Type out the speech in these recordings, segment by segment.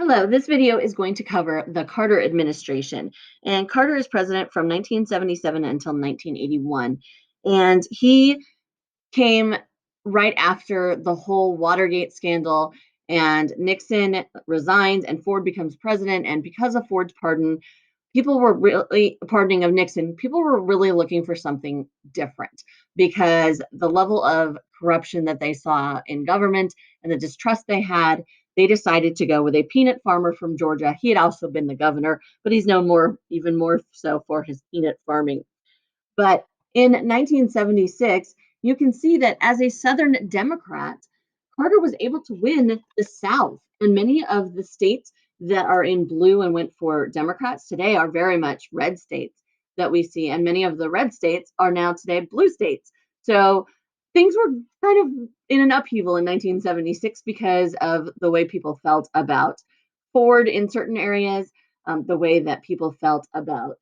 Hello, this video is going to cover the Carter administration. And Carter is president from 1977 until 1981. And he came right after the whole Watergate scandal, and Nixon resigns and Ford becomes president. And because of Ford's pardon, people were really pardoning of Nixon, people were really looking for something different because the level of corruption that they saw in government and the distrust they had, they decided to go with a peanut farmer from Georgia. He had also been the governor, but he's known even more so for his peanut farming. But in 1976, you can see that as a Southern Democrat, Carter was able to win the South. And many of the states that are in blue and went for Democrats today are very much red states that we see. And many of the red states are now today blue states. So things were kind of in an upheaval in 1976 because of the way people felt about Ford in certain areas, the way that people felt about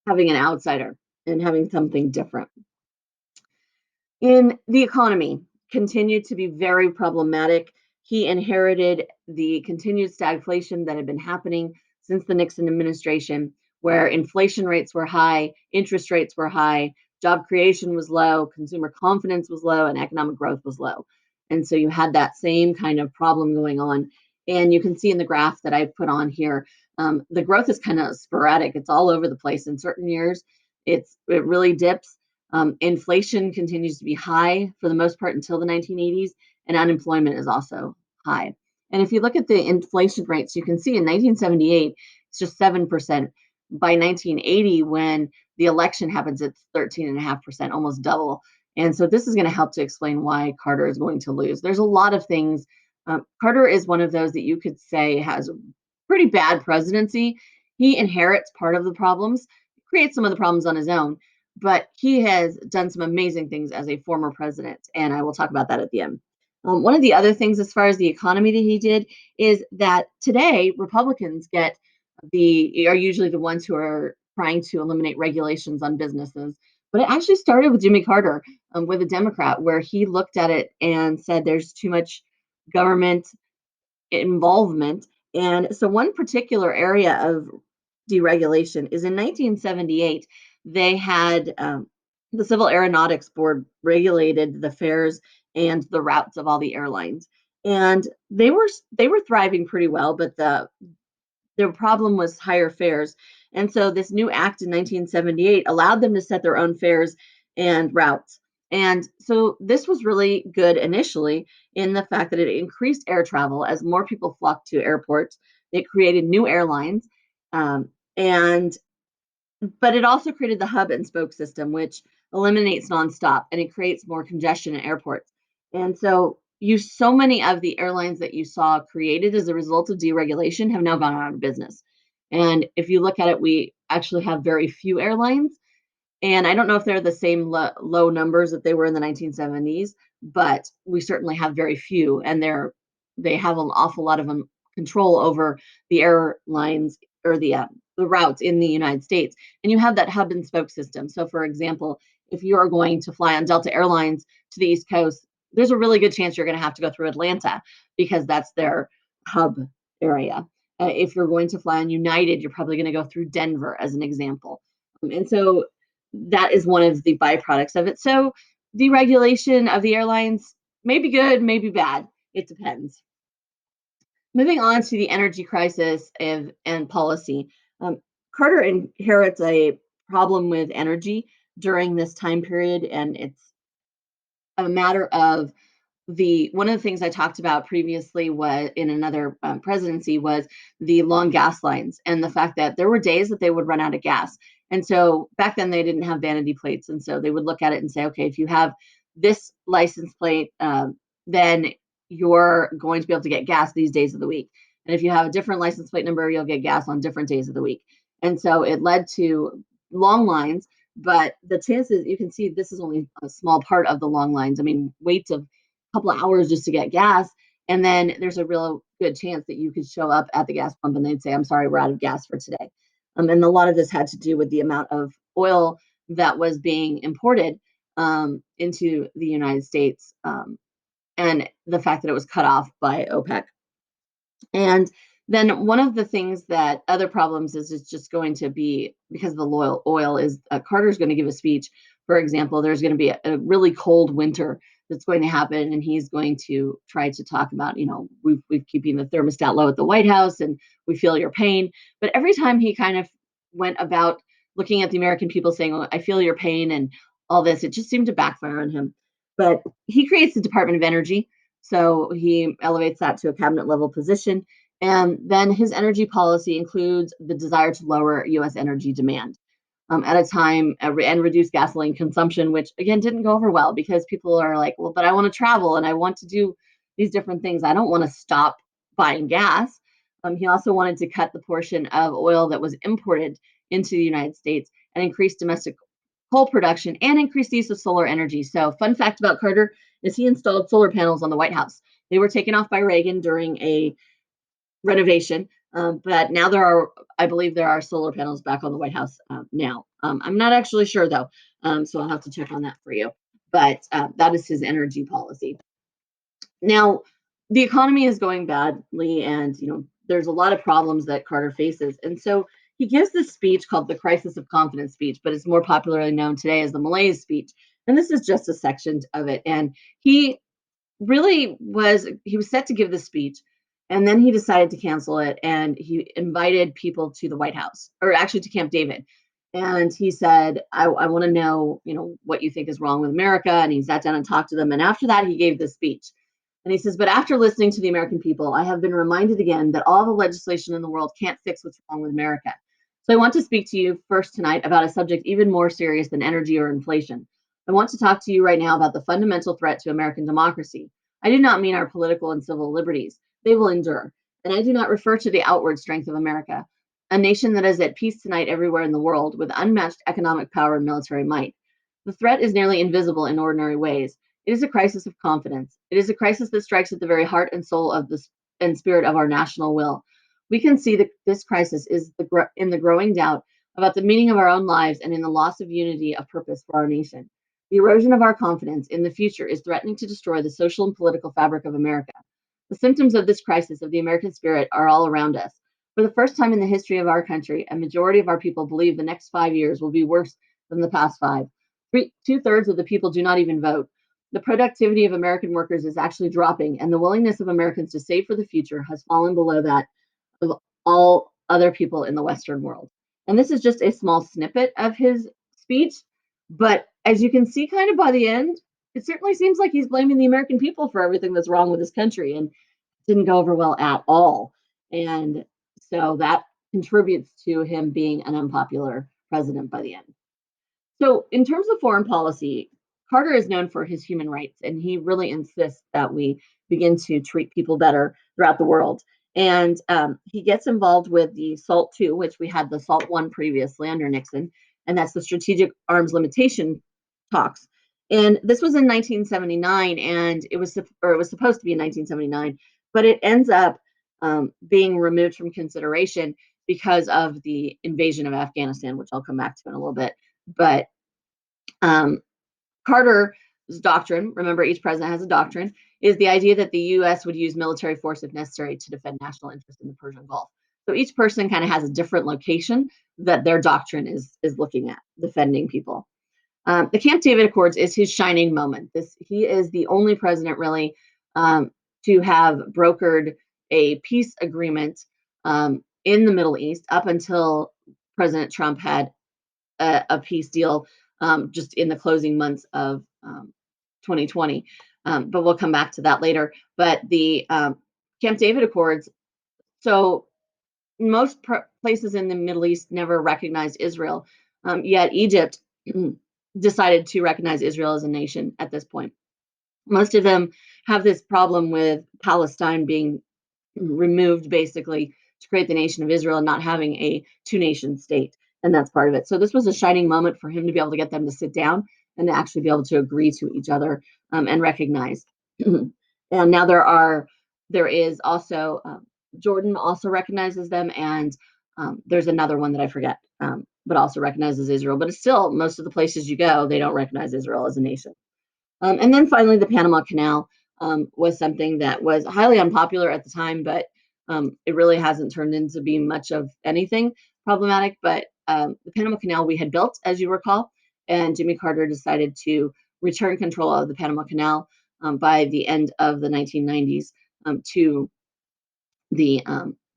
having an outsider and having something different. In the economy, continued to be very problematic. He inherited the continued stagflation that had been happening since the Nixon administration, where inflation rates were high, interest rates were high, job creation was low, consumer confidence was low, and economic growth was low. And so you had that same kind of problem going on. And you can see in the graph that I put on here, the growth is kind of sporadic. It's all over the place. In certain years, it really dips. Inflation continues to be high for the most part until the 1980s, and unemployment is also high. And if you look at the inflation rates, you can see in 1978, it's just 7%. By 1980, when the election happens, it's 13.5%, almost double. And so this is going to help to explain why Carter is going to lose. There's a lot of things. Carter is one of those that you could say has a pretty bad presidency. He inherits part of the problems, creates some of the problems on his own, but he has done some amazing things as a former president, and I will talk about that at the end. One of the other things, as far as the economy that he did, is that today Republicans are usually the ones who are trying to eliminate regulations on businesses. But it actually started with Jimmy Carter, with a Democrat, where he looked at it and said there's too much government involvement. And so, one particular area of deregulation is in 1978, they had the Civil Aeronautics Board regulated the fares and the routes of all the airlines. And they were thriving pretty well, but their problem was higher fares. And so this new act in 1978 allowed them to set their own fares and routes. And so this was really good initially in the fact that it increased air travel as more people flocked to airports. It created new airlines. And but it also created the hub and spoke system, which eliminates nonstop and it creates more congestion at airports. And so many of the airlines that you saw created as a result of deregulation have now gone out of business. And if you look at it, we actually have very few airlines. And I don't know if they're the same low numbers that they were in the 1970s, but we certainly have very few, and they have an awful lot of control over the airlines or the routes in the United States. And you have that hub and spoke system. So, for example, if you are going to fly on Delta Airlines to the East Coast, there's a really good chance you're going to have to go through Atlanta because that's their hub area. If you're going to fly on United, you're probably going to go through Denver, as an example. And so that is one of the byproducts of it. So deregulation of the airlines may be good, may be bad. It depends. Moving on to the energy crisis and policy. Carter inherits a problem with energy during this time period, and it's a matter of the one of the things I talked about previously was in another presidency was the long gas lines and the fact that there were days that they would run out of gas. And so back then they didn't have vanity plates, and so they would look at it and say, okay, if you have this license plate, then you're going to be able to get gas these days of the week. And if you have a different license plate number, you'll get gas on different days of the week. And so it led to long lines, but the chances you can see this is only a small part of the long lines. I mean, waits of couple of hours just to get gas. And then there's a real good chance that you could show up at the gas pump and they'd say, I'm sorry, we're out of gas for today. And a lot of this had to do with the amount of oil that was being imported into the United States, and the fact that it was cut off by OPEC. And Then one of the things that other problems is it's just going to be because of the loyal oil is Carter's going to give a speech. For example, there's going to be a really cold winter that's going to happen, and he's going to try to talk about, we've keeping the thermostat low at the White House, and we feel your pain. But every time he kind of went about looking at the American people saying, "Oh, I feel your pain," and all this, it just seemed to backfire on him. But he creates the Department of Energy, so he elevates that to a cabinet level position, and then his energy policy includes the desire to lower U.S. energy demand at a time and reduce gasoline consumption, which again didn't go over well because people are like, well, but I want to travel and I want to do these different things. I don't want to stop buying gas. He also wanted to cut the portion of oil that was imported into the United States and increase domestic coal production and increase the use of solar energy. So, fun fact about Carter is he installed solar panels on the White House. They were taken off by Reagan during a renovation. But now I believe there are solar panels back on the White House now. I'm not actually sure though, so I'll have to check on that for you. But that is his energy policy. Now, the economy is going badly, and there's a lot of problems that Carter faces, and so he gives this speech called the Crisis of Confidence speech, but it's more popularly known today as the Malaise speech. And this is just a section of it, and he he was set to give the speech, and then he decided to cancel it, and he invited people to the White House, or actually to Camp David, and he said, I want to know, what you think is wrong with America. And he sat down and talked to them, and after that he gave this speech, and he says, but after listening to the American people, I have been reminded again that all the legislation in the world can't fix what's wrong with America. So I want to speak to you first tonight about a subject even more serious than energy or inflation. I want to talk to you right now about the fundamental threat to American democracy. I do not mean our political and civil liberties. They will endure. And I do not refer to the outward strength of America, a nation that is at peace tonight everywhere in the world with unmatched economic power and military might. The threat is nearly invisible in ordinary ways. It is a crisis of confidence. It is a crisis that strikes at the very heart and soul of the and spirit of our national will. We can see that this crisis is in the growing doubt about the meaning of our own lives and in the loss of unity of purpose for our nation. The erosion of our confidence in the future is threatening to destroy the social and political fabric of America. The symptoms of this crisis of the American spirit are all around us. For the first time in the history of our country, a majority of our people believe the next 5 years will be worse than the past five. Two-thirds of the people do not even vote. The productivity of American workers is actually dropping, and the willingness of Americans to save for the future has fallen below that of all other people in the Western world. And this is just a small snippet of his speech. But as you can see, kind of by the end, it certainly seems like he's blaming the American people for everything that's wrong with his country, and didn't go over well at all. And so that contributes to him being an unpopular president by the end. So, in terms of foreign policy, Carter is known for his human rights, and he really insists that we begin to treat people better throughout the world. And he gets involved with the SALT II, which we had the SALT I previously under Nixon, and that's the Strategic Arms Limitation talks. And this was in 1979, and it was supposed to be in 1979, but it ends up being removed from consideration because of the invasion of Afghanistan, which I'll come back to in a little bit. But um, Carter's doctrine, remember each president has a doctrine, is the idea that the U.S. would use military force if necessary to defend national interest in the Persian Gulf. So each person kind of has a different location that their doctrine is looking at, defending people. The Camp David Accords is his shining moment. He is the only president really to have brokered a peace agreement in the Middle East up until President Trump had a peace deal just in the closing months of 2020. But we'll come back to that later. But the Camp David Accords, so most places in the Middle East never recognized Israel, yet Egypt decided to recognize Israel as a nation at this point. Most of them have this problem with Palestine being removed basically to create the nation of Israel and not having a two-nation state. And that's part of it. So this was a shining moment for him to be able to get them to sit down and to actually be able to agree to each other and recognize. And now there is also Jordan also recognizes them, and there's another one that I forget, but also recognizes Israel. But it's still, most of the places you go, they don't recognize Israel as a nation. And then finally, the Panama Canal was something that was highly unpopular at the time, but It really hasn't turned into being much of anything problematic, but the Panama Canal we had built, as you recall, and Jimmy Carter decided to return control of the Panama Canal by the end of the 1990s to the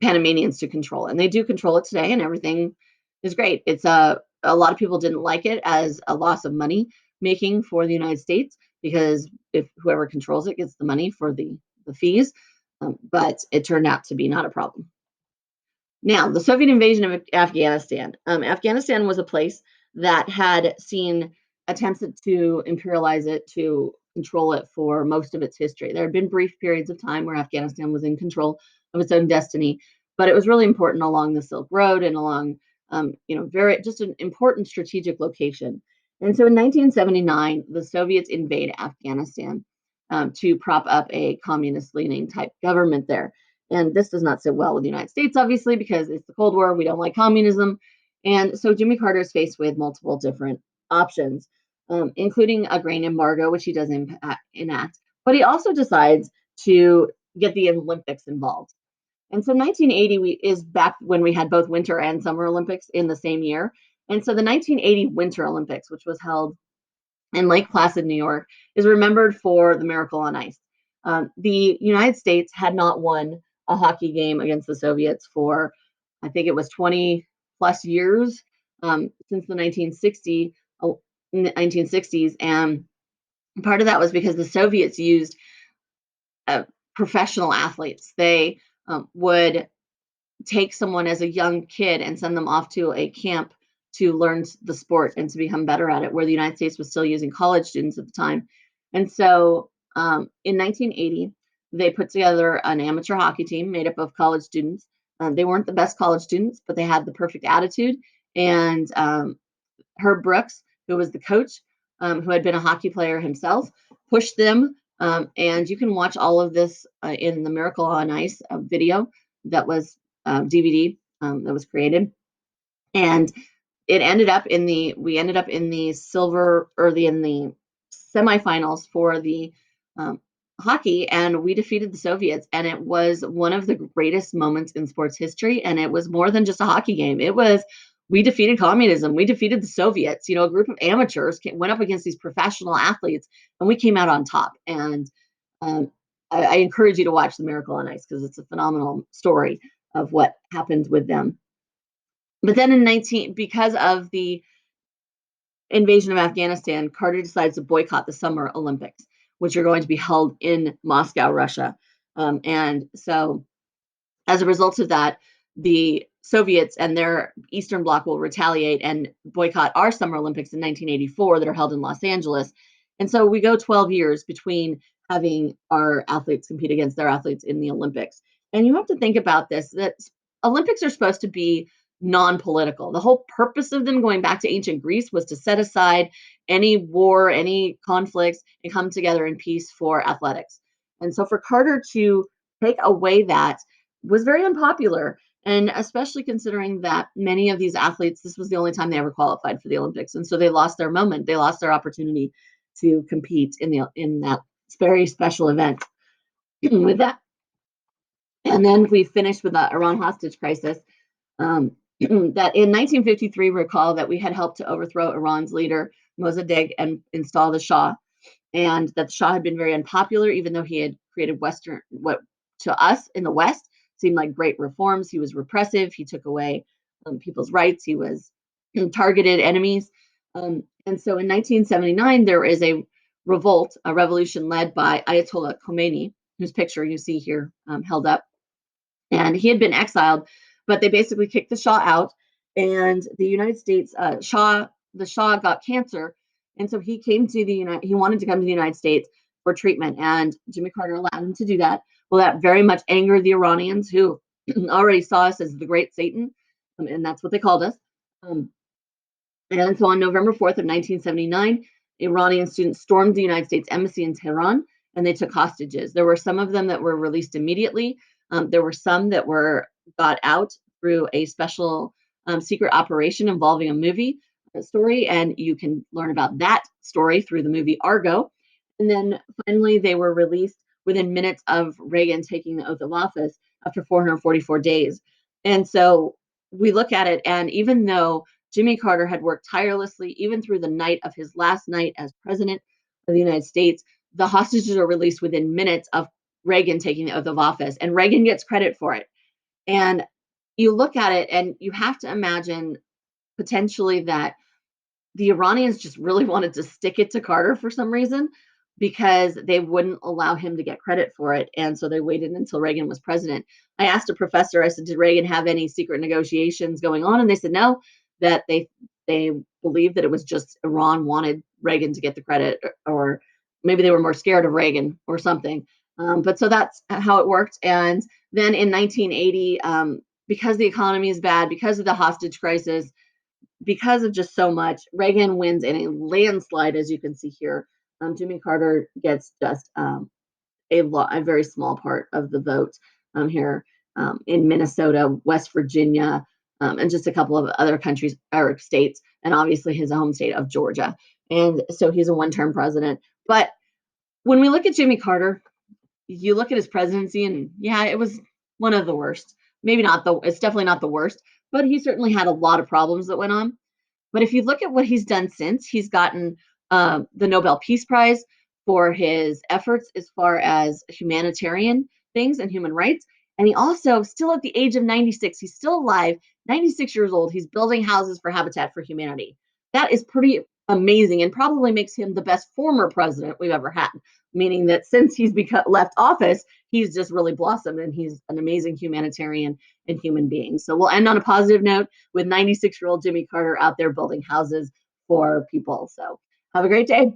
Panamanians to control. And they do control it today, and everything is great. It's a lot of people didn't like it as a loss of money making for the United States because if whoever controls it gets the money for the fees, but it turned out to be not a problem. Now, the Soviet invasion of Afghanistan. Afghanistan was a place that had seen attempts to imperialize it, to control it for most of its history. There had been brief periods of time where Afghanistan was in control of its own destiny, but it was really important along the Silk Road and along, very just an important strategic location. And so in 1979, the Soviets invade Afghanistan to prop up a communist leaning type government there. And this does not sit well with the United States, obviously, because it's the Cold War. We don't like communism. And so Jimmy Carter is faced with multiple different options, including a grain embargo, which he does enact. But he also decides to get the Olympics involved. And so 1980 is back when we had both Winter and Summer Olympics in the same year. And so the 1980 Winter Olympics, which was held in Lake Placid, New York, is remembered for the Miracle on Ice. The United States had not won a hockey game against the Soviets for, I think it was 20 plus years since the 1960s. And part of that was because the Soviets used professional athletes. They would take someone as a young kid and send them off to a camp to learn the sport and to become better at it, where the United States was still using college students at the time. And so in 1980, they put together an amateur hockey team made up of college students. They weren't the best college students, but they had the perfect attitude. And Herb Brooks, who was the coach, who had been a hockey player himself, pushed them. And you can watch all of this in the Miracle on Ice video that was DVD that was created. And it ended up in the we ended up in the silver or in the semifinals for the um, hockey, and we defeated the Soviets, and it was one of the greatest moments in sports history. And it was more than just a hockey game. It was we defeated communism, we defeated the Soviets. A group of amateurs went up against these professional athletes, and we came out on top. And um, I encourage you to watch The Miracle on Ice because it's a phenomenal story of what happened with them. But then because of the invasion of Afghanistan, Carter decides to boycott the Summer Olympics, which are going to be held in Moscow, Russia. And so, as a result of that, the Soviets and their Eastern Bloc will retaliate and boycott our Summer Olympics in 1984 that are held in Los Angeles. And so we go 12 years between having our athletes compete against their athletes in the Olympics. And you have to think about this, that Olympics are supposed to be non-political. The whole purpose of them, going back to ancient Greece, was to set aside any war, any conflicts, and come together in peace for athletics. And so for Carter to take away that was very unpopular. And especially considering that many of these athletes, this was the only time they ever qualified for the Olympics. And so they lost their moment. They lost their opportunity to compete in that very special event with that. And then we finished with the Iran hostage crisis. That in 1953, recall that we had helped to overthrow Iran's leader, Mossadegh, and install the Shah, and that the Shah had been very unpopular, even though he had created what to us in the West seemed like great reforms. He was repressive. He took away people's rights. He was targeted enemies. And so in 1979, there is a revolt, a revolution led by Ayatollah Khomeini, whose picture you see here held up. And he had been exiled, but they basically kicked the Shah out. And the United States the Shah got cancer, and so he came to he wanted to come to the United States for treatment, and Jimmy Carter allowed him to do that. Well, that very much angered the Iranians, who already saw us as the Great Satan, and that's what they called us. And so on November 4th of 1979, Iranian students stormed the United States Embassy in Tehran, and they took hostages. There were some of them that were released immediately. There were some that got out through a special secret operation involving a movie story, and you can learn about that story through the movie Argo. And then finally, they were released within minutes of Reagan taking the oath of office. after 444 days. And so we look at it, and even though Jimmy Carter had worked tirelessly, even through the night of his last night as president of the United States, the hostages are released within minutes of Reagan taking the oath of office, and Reagan gets credit for it. And you look at it, and you have to imagine potentially that the Iranians just really wanted to stick it to Carter for some reason because they wouldn't allow him to get credit for it. And so they waited until Reagan was president. I asked a professor, I said, did Reagan have any secret negotiations going on? And they said no, that they believed that it was just Iran wanted Reagan to get the credit, or maybe they were more scared of Reagan or something. But so that's how it worked. And then in 1980, because the economy is bad, because of the hostage crisis, because of just so much, Reagan wins in a landslide, as you can see here. Jimmy Carter gets just a very small part of the vote here in Minnesota, West Virginia, and just a couple of other countries or states, and obviously his home state of Georgia. And so he's a one-term president. But when we look at Jimmy Carter, you look at his presidency, and yeah, it was one of the worst. Maybe not it's definitely not the worst, but he certainly had a lot of problems that went on. But if you look at what he's done since, he's gotten the Nobel Peace Prize for his efforts as far as humanitarian things and human rights. And he also, still at the age of 96, he's still alive, 96 years old, he's building houses for Habitat for Humanity. That is pretty amazing, and probably makes him the best former president we've ever had, meaning that since he's left office, he's just really blossomed, and he's an amazing humanitarian and human being. So we'll end on a positive note with 96-year-old Jimmy Carter out there building houses for people. So have a great day.